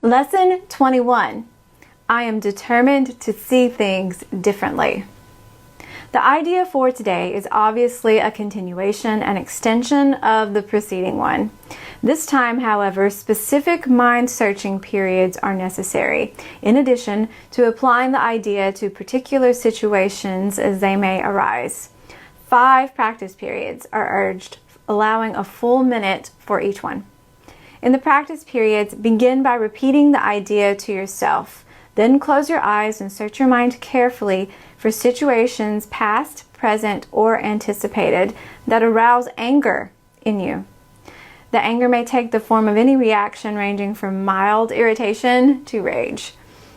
Lesson 21. I am determined to see things differently. The idea for today is obviously a continuation and extension of the preceding one. This time, however, specific mind-searching periods are necessary, in addition to applying the idea to particular situations as they may arise. 5 practice periods are urged, allowing a full minute for each one. In the practice periods, begin by repeating the idea to yourself. Then close your eyes and search your mind carefully for situations past, present, or anticipated that arouse anger in you. The anger may take the form of any reaction ranging from mild irritation to rage.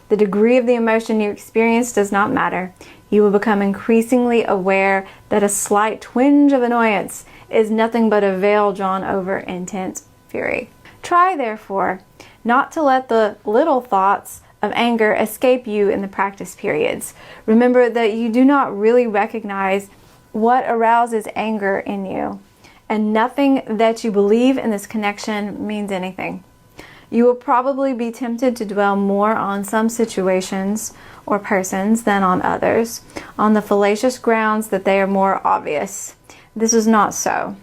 The degree of the emotion you experience does not matter. You will become increasingly aware that a slight twinge of annoyance is nothing but a veil drawn over intense fury. Try, therefore, not to let the little thoughts of anger escape you in the practice periods. Remember that you do not really recognize what arouses anger in you, and nothing that you believe in this connection means anything. You will probably be tempted to dwell more on some situations or persons than on others, on the fallacious grounds that they are more obvious. This is not so.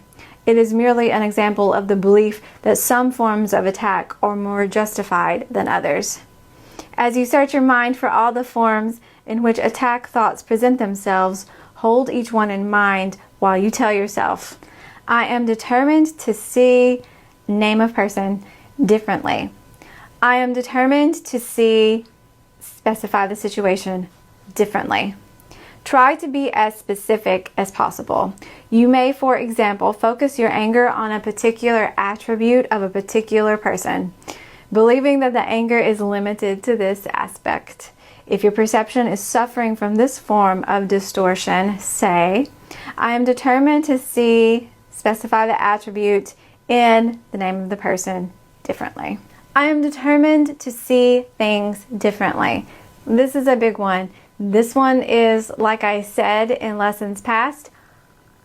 It is merely an example of the belief that some forms of attack are more justified than others. As you search your mind for all the forms in which attack thoughts present themselves, hold each one in mind while you tell yourself, I am determined to see, name of person, differently. I am determined to see, specify the situation, differently. Try to be as specific as possible. You may, for example, focus your anger on a particular attribute of a particular person, believing that the anger is limited to this aspect. If your perception is suffering from this form of distortion, say, I am determined to see, specify the attribute in the name of the person differently. I am determined to see things differently. This is a big one. This one is, like I said in lessons past,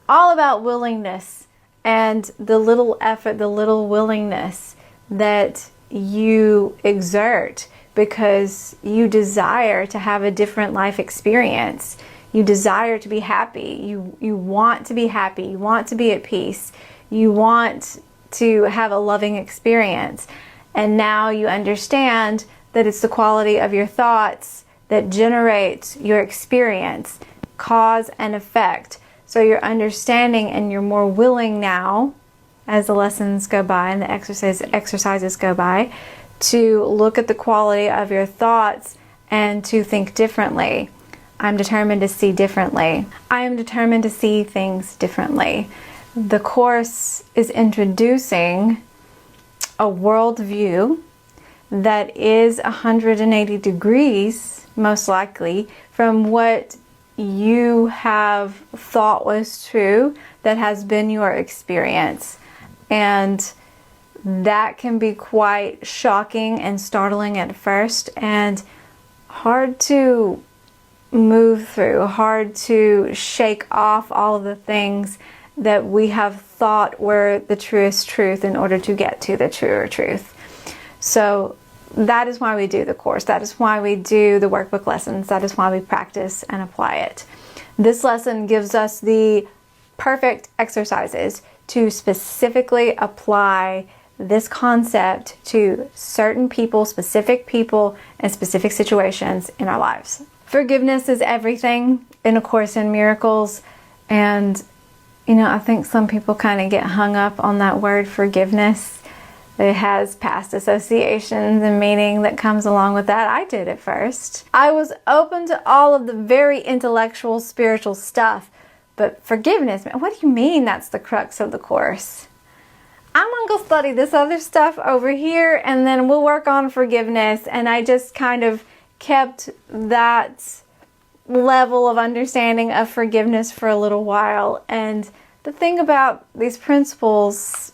all about willingness and the little effort, the little willingness that you exert because you desire to have a different life experience. You desire to be happy. You want to be happy. You want to be at peace. You want to have a loving experience. And now you understand that it's the quality of your thoughts that generates your experience, cause and effect. So you're understanding and you're more willing now, as the lessons go by and the exercises go by, to look at the quality of your thoughts and to think differently. I'm determined to see differently. I am determined to see things differently. The Course is introducing a worldview that is 180 degrees, most likely, from what you have thought was true, that has been your experience. And that can be quite shocking and startling at first and hard to move through, hard to shake off all of the things that we have thought were the truest truth in order to get to the truer truth. So that is why we do the Course. That is why we do the workbook lessons. That is why we practice and apply it. This lesson gives us the perfect exercises to specifically apply this concept to certain people, specific people, and specific situations in our lives. Forgiveness is everything in A Course in Miracles. And, I think some people kind of get hung up on that word forgiveness. It has past associations and meaning that comes along with that. I did at first. I was open to all of the very intellectual, spiritual stuff, but forgiveness, what do you mean that's the crux of the Course? I'm going to go study this other stuff over here and then we'll work on forgiveness. And I just kind of kept that level of understanding of forgiveness for a little while. And the thing about these principles,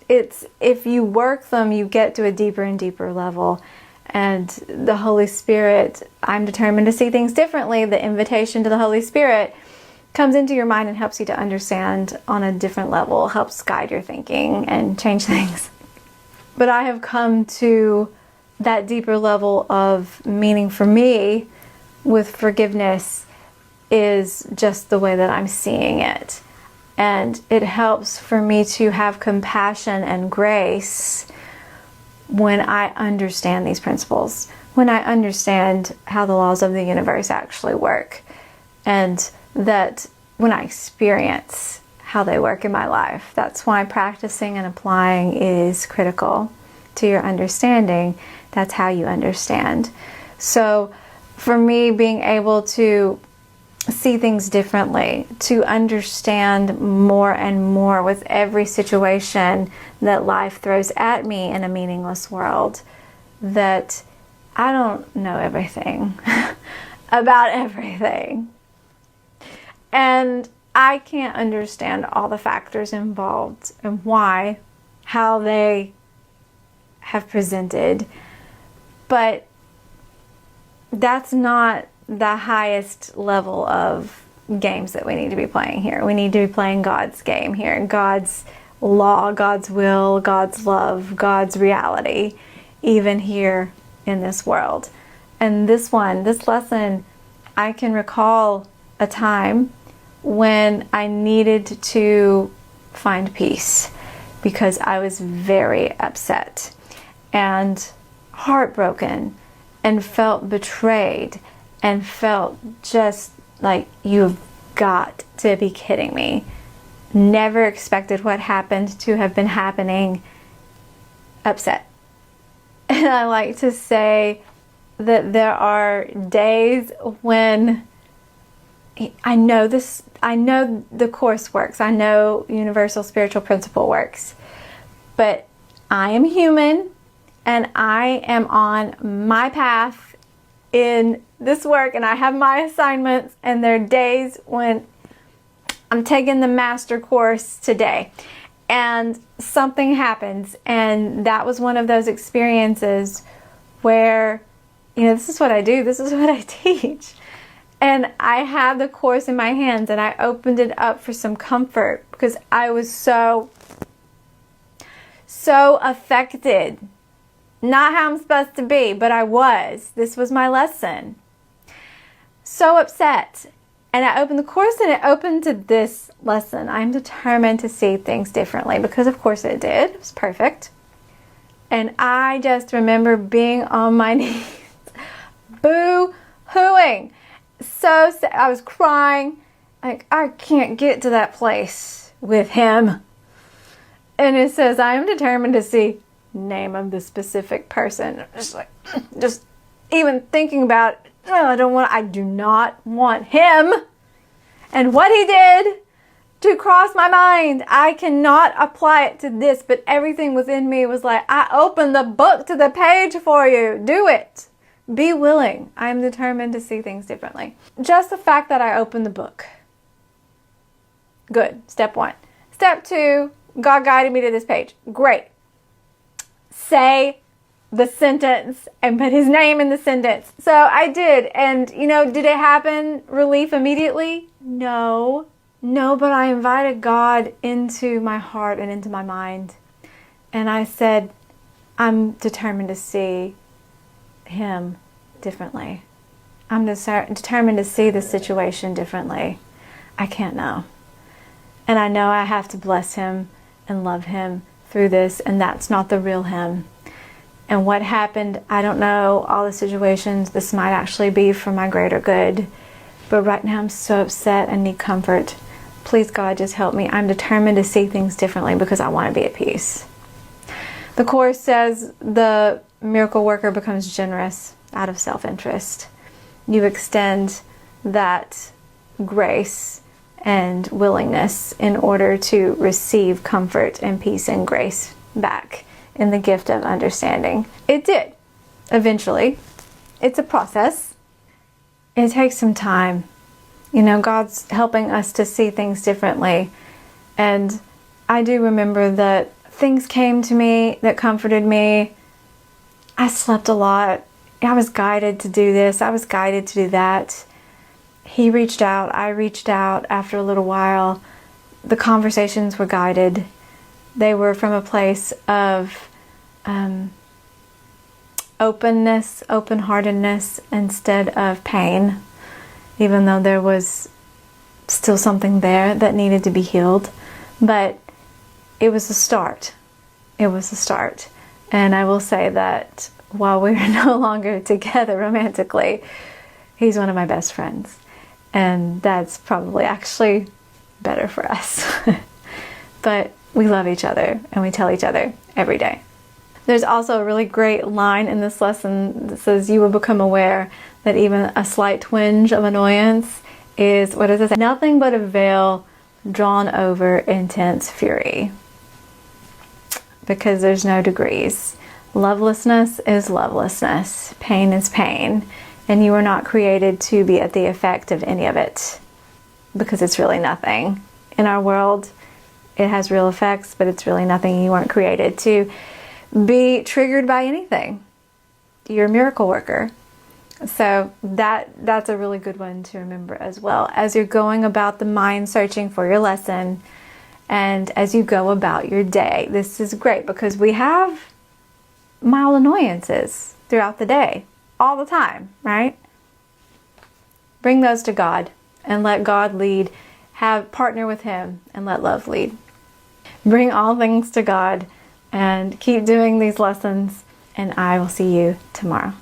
it's if you work them, you get to a deeper and deeper level. And the Holy Spirit, I'm determined to see things differently. The invitation to the Holy Spirit comes into your mind and helps you to understand on a different level, helps guide your thinking and change things. But I have come to that deeper level of meaning for me with forgiveness is just the way that I'm seeing it. And it helps for me to have compassion and grace when I understand these principles, when I understand how the laws of the universe actually work, and that when I experience how they work in my life. That's why practicing and applying is critical to your understanding. That's how you understand. So for me, being able to see things differently, to understand more and more with every situation that life throws at me in a meaningless world, that I don't know everything about everything. And I can't understand all the factors involved and why, how they have presented. But that's not the highest level of games that we need to be playing here. We need to be playing God's game here. God's law, God's will, God's love, God's reality, even here in this world. And this lesson, I can recall a time when I needed to find peace because I was very upset and heartbroken and felt betrayed and felt just like, you've got to be kidding me. Never expected what happened to have been happening. Upset. And I like to say that there are days when I know the Course works. I know Universal Spiritual Principle works. But I am human and I am on my path in this work and I have my assignments, and there are days when I'm taking the master course today and something happens, and that was one of those experiences where, this is what I do, this is what I teach. And I had the course in my hands and I opened it up for some comfort because I was so affected. Not how I'm supposed to be, but I was. This was my lesson. So upset. And I opened the course and it opened to this lesson. I'm determined to see things differently, because of course it did. It was perfect. And I just remember being on my knees, boo-hooing. So sad. I was crying. Like, I can't get to that place with him. And it says, I am determined to see name of the specific person. Just even thinking about it, I do not want him and what he did to cross my mind. I cannot apply it to this, but everything within me was like, I opened the book to the page for you. Do it. Be willing. I am determined to see things differently. Just the fact that I opened the book. Good. Step 1. Step 2, God guided me to this page. Great. Say the sentence and put his name in the sentence. So I did. And, did it happen relief immediately? No, but I invited God into my heart and into my mind. And I said, I'm determined to see him differently. I'm determined to see the situation differently. I can't know. And I know I have to bless him and love him through this, and that's not the real him. And what happened, I don't know all the situations. This might actually be for my greater good. But right now I'm so upset and need comfort. Please, God, just help me. I'm determined to see things differently because I want to be at peace. The Course says the miracle worker becomes generous out of self-interest. You extend that grace and willingness in order to receive comfort and peace and grace back in the gift of understanding. It did, eventually. It's a process. It takes some time. God's helping us to see things differently. And I do remember that things came to me that comforted me. I slept a lot. I was guided to do this. I was guided to do that. He reached out. I reached out after a little while. The conversations were guided. They were from a place of openness, open-heartedness instead of pain, even though there was still something there that needed to be healed. But it was a start. It was a start. And I will say that while we're no longer together romantically, he's one of my best friends. And that's probably actually better for us. But we love each other and we tell each other every day. There's also a really great line in this lesson that says, you will become aware that even a slight twinge of annoyance is, what does it say? Nothing but a veil drawn over intense fury. Because there's no degrees. Lovelessness is lovelessness. Pain is pain. And you were not created to be at the effect of any of it. Because it's really nothing. In our world, it has real effects, but it's really nothing. You weren't created to be triggered by anything. You're a miracle worker. So that's a really good one to remember as well. As you're going about the mind searching for your lesson, and as you go about your day, this is great because we have mild annoyances throughout the day, all the time, right? Bring those to God and let God lead. Partner with Him and let love lead. Bring all things to God and keep doing these lessons, and I will see you tomorrow.